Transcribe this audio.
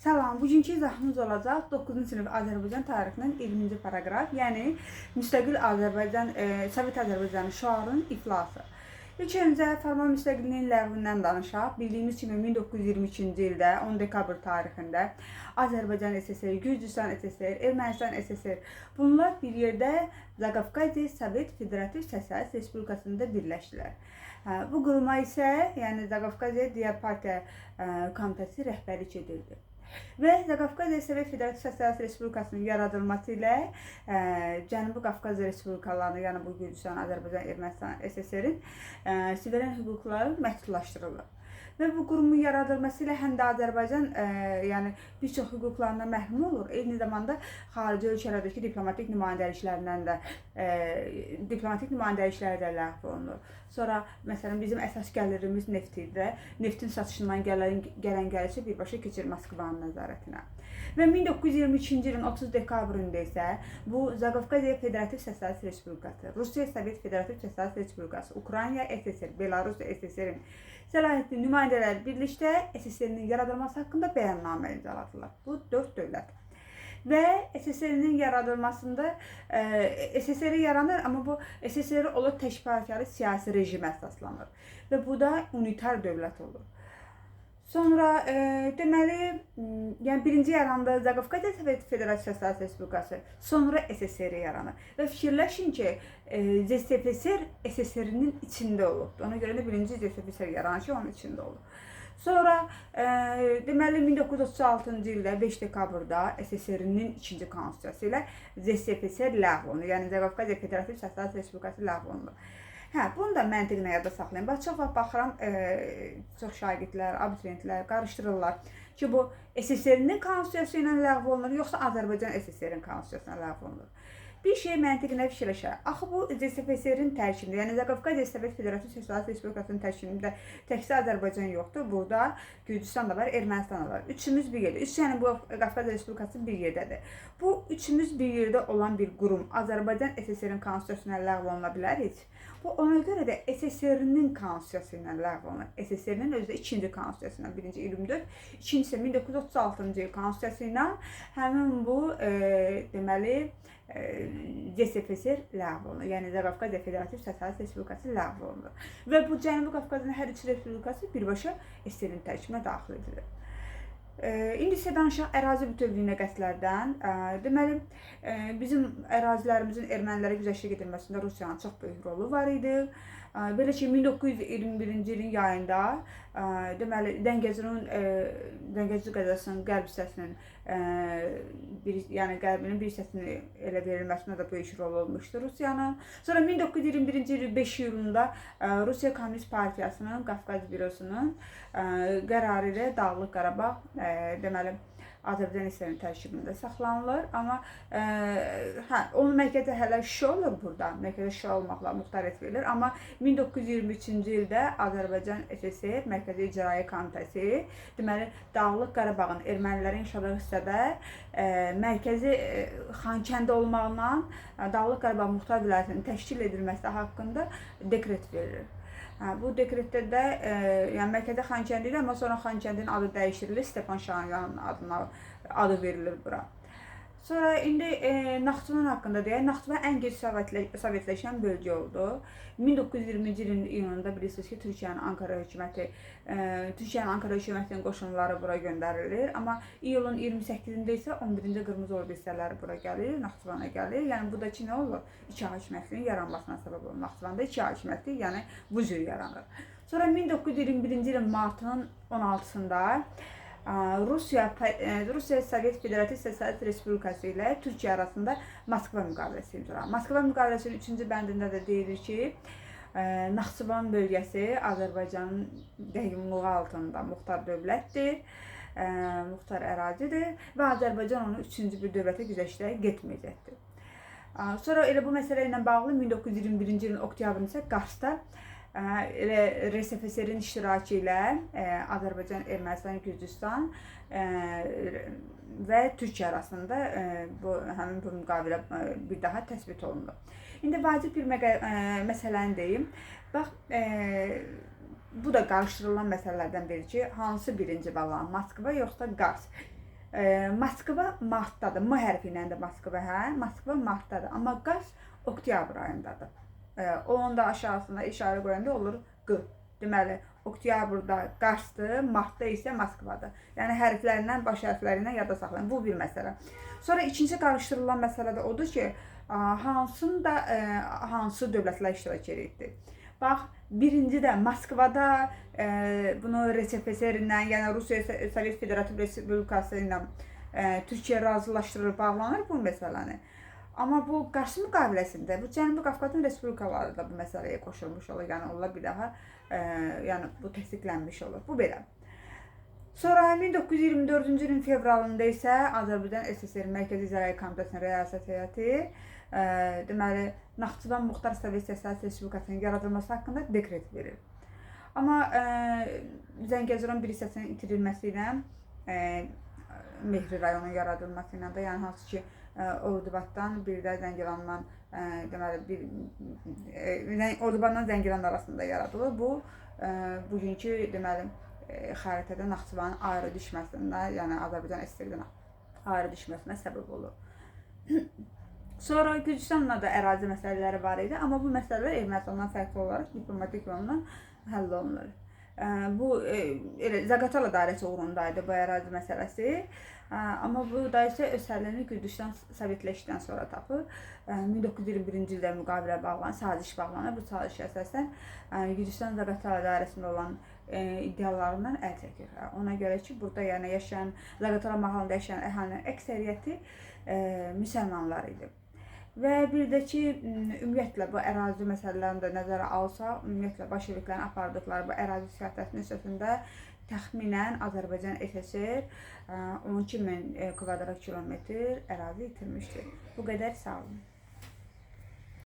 Salam, bugünkü izahımız olacaq 9-cu sinif Azərbaycan tarixinin 20-ci paragraf, yəni müstəqil Azərbaycan, Sovet Azərbaycanı şüarının iflası. İlk öncə formal müstəqilliyin ləğvindən danışaq. Bildiyimiz kimi 1923-cü ildə 10 dekabr tarixində Azərbaycan SSR, Gürcüstan SSR, Ermənistan SSR bunlar bir yerdə Zaqafqaziya Sovet Federativ Sosialist Respublikasında birləşdilər. Bu quruma isə, yəni Zaqafqaziya Diyar Partiya Komitəsi rəhbərlik edirdi. Və Zaqafqaziya Sovet Federativ Sosialist Respublikasının yaradılması ilə Cənubi Qafqaz Respublikalarını, yəni bu Gürcüstan, Azərbaycan, Ermənistan, SSR-in suveren hüquqları məhdudlaşdırılır. Və bu qurumun yaradılması ilə həm də Azərbaycan yəni bir çox hüquqlarından məhrum olur. Eyni zamanda xarici ölkələrdəki diplomatik nümayəndəliklərindən də ləğv olunur. Sonra məsələn bizim əsas gəlirimiz neftdir. Neftin satışından gələn gəlişi birbaşa keçir Moskvanın nəzarətinə. Və 1923-cü ilin 30 dekabrında isə bu Zaqafqaziya Federativ Sosialist Respublikası, Rusiya Sovet Federativ Sosialist Respublikası, Ukrayna SSR, Belarus SSR-in səlahiyyətli nümayəndələr birlikdə SSR-nin yaradılması haqqında bəyannamə imzaladılar. Bu 4 dövlət. Və SSR-nin yaradılmasında SSR yaranır, amma bu SSR olur təşkilatlı siyasi rejimə əsaslanır. Və bu da unitar dövlət olur. Sonra deməli, yəni birinci yarandı Zaqafqaziya Sovet Federativ Sosialist Respublikası, sonra SSR yaranır. Və fikirləşin ki, ZSFSR SSR-nin içində olub. Ona görə də birinci ZSFSR yaranışı onun içində olub. Sonra deməli 1936-cı ildə 5 dekabrda SSR-nin 2-ci konstitusiyası ilə ZSFSR ləğv olunur. Yəni Zaqafqaziya Federativ Sosialist Respublikası ləğv olunur. Bunu da məntiqini yadda saxlayın. Çox vaxt baxıram, çox şagirdlər, abituriyentlər qarışdırırlar ki, bu SSR-nin konstitusiyası ilə ləğv olunur, yoxsa Azərbaycan SSR-nin konstitusiyasına ləğv olunur. Bir şey məntiqinə fikirləşək. Axı bu ZSFSR-in tərkibində, yəni Zaqafqaziya Sovet Federativ Sosialist Respublikasının tərkibində təkcə Azərbaycan yoxdur. Burada Gürcüstan da var, Ermənistan da var. Üçümüz bir yerdə. Yəni bu Qafqaz Respublikası bir yerdədir. Bu üçümüz bir yerdə olan bir qurum Azərbaycan SSR-in konstitusiyasına ləğv oluna bilər heç. Bu ona görə də SSR-nin konstitusiyası ilə ləğv olunur. SSR-nin özü də ikinci konstitusiyası ilə, birinci 24, ikincisi 1936-cı il konstitusiyası ilə həmin bu deməli ZSFSR ləğv olunur. Yəni Zaqafqaziya Federativ Sosialist Respublikası ləğv olunur. Və bu Cənubi Qafqazın hər iki respublikası birbaşa SSR-in tərkibinə daxil edilir. İndi isə danışaq ərazi bütövlüyünə qəsdlərdən. Deməli, bizim ərazilərimizin ermənilərə güzəştə gedilməsində Rusiyanın çox böyük rolu var idi. Belə ki, 1921-ci ilin yayında deməli Dəngəzur qəzasının qərb hissəsinin yəni qərbinin bir hissəsini elə verilməsində də böyük rol olmuşdu Rusiyanın. Sonra 1921-ci ilin 5 iyulunda Rusiya Komünist Partiyasının Qafqaz bürosunun qərarı ilə Dağlıq Qarabağ deməli Azərbaycan SSR-nin tərkibində saxlanılır. Amma onun mərkəzi hələ Şuşa olur burada. Mərkəzi Şuşa olmaqla muxtariyyət verilir. Amma 1923-cü ildə Azərbaycan SSR Mərkəzi İcraiyyə Komitəsi deməli Dağlıq Qarabağın ermənilərin yaşadığı hissədə mərkəzi Xankəndi olmaqla Dağlıq Qarabağ Muxtar Vilayətinin təşkil edilməsi haqqında dekret verilir. Bu dekretdə də yəni mərkəzi Xankəndi idi, amma sonra Xankəndinin adı dəyişdirilir, Stepan Şahyanın adı verilir bura. Sonra indi Naxçıvan haqqında deyək. Naxçıvan ən gec sovetləşən bölgə oldu. 1920-ci ilin iyununda bilirsiniz ki, Türkiyənin Ankara hökumətinin qoşunları bura göndərilir. Amma iyulun 28-də isə 11-ci Qırmızı Ordu hissələri bura gəlir, Naxçıvana gəlir. Yəni bu da ki, nə olur? İki hakimiyyətliyin yaranmasına səbəb olur. Naxçıvanda iki hakimiyyətlik, yəni bu cür yaranır. Sonra 1921-ci ilin martının 16-sında Rusiya Sovet Federativ Sosialist Respublikası ilə Türkiyə arasında Moskva müqaviləsi imzalanır. Moskva müqaviləsinin 3-cü bəndində də deyilir ki, Naxçıvan bölgəsi Azərbaycanın rəhimlığı altında muxtar dövlətdir, muxtar ərazidir və Azərbaycan onu 3-cü bir dövlətə güzəştə getməyəcəkdir. Sonra elə bu məsələ ilə bağlı 1921-ci ilin oktyabrında isə Qarsda RSFSR-in iştirakı ilə Azərbaycan, Ermənistan, Gürcüstan və Türkiyə arasında həmin bu müqavilə bir daha təsbit olundu. İndi vacib bir məsələni deyim. Bax, bu da qarışdırılan məsələlərdən biri ki, hansı birinci bağlanır, Moskva yoxsa Qars? Moskva martdadır. M hərfi ilə də Moskva, hə? Moskva martdadır. Amma Qars oktyabr ayındadır. Onun da aşağısına işarə qoyanda olur Q. Deməli, oktyabrda Qarsdır, martda isə Moskvadır. Yəni hərflərindən, baş hərflərindən yada saxlayın. Bu bir məsələ. Sonra ikinci qarışdırılan məsələ də odur ki, hansında hansı dövlətlər iştirak edirdi. Bax, birinci də Moskvada bunu RSFSR ilə, yəni Rusiya Sovet Federativ Respublikası ilə Türkiyə razılaşdırılıb, bağlanır bu məsələni. Amma bu Qars müqaviləsində bu Cənubi Qafqazın respublikaları da bu məsələyə qoşulmuş olur. Yəni onlar bir daha yəni bu təsdiqlənmiş olur. Bu belə. Sonra 1924-cü ilin fevralında isə Azərbaycan SSR Mərkəzi İcra Komitəsinin Rəyasət Heyəti deməli Naxçıvan Muxtar Sovet Sosialist Respublikasının yaradılması haqqında dekret verir. Amma Zəngəzurun bir hissəsinin itirilməsi ilə Mehri rayonunun yaradılması ilə də, yəni hansı ki Ordubaddan bir də Zəngilandan deməli Ordubaddan Zəngilan arasında yaradılır. Bu bugünkü deməli xəritədə Naxçıvanın ayrı düşməsində, yəni Azərbaycan SSR-dən ayrı düşməsinə səbəb olur. Sonra Gürcüstanla da ərazi məsələləri var idi, amma bu məsələlər Ermənistandan fərqli olaraq diplomatik yolla həll olunur. Bu elə Zaqatala dairəsi uğrundaydı bu ərazi məsələsi. Amma bu da isə öz həllini Gürcüstan Sovetləşdikdən sonra tapır. 1921-ci ildə müqavilə bağlanır, saziş bağlanır. Bu saziş əsasən Gürcüstan Zaqatala dairəsində olan iddialarından əl çəkir. Ona görə ki, burada yəni yaşayan, Zaqatala mahallında yaşayan əhalinin əksəriyyəti müsəlmanlar idi. Və bir də ki, ümumiyyətlə bu ərazi məsələlərini də nəzərə alsa, ümumiyyətlə bolşeviklərin apardıqları bu ərazi siyasətinin üstəsində təxminən Azərbaycan SSR 12.000 kvadrat kilometr ərazi itirmişdir. Bu qədər, sağ olun.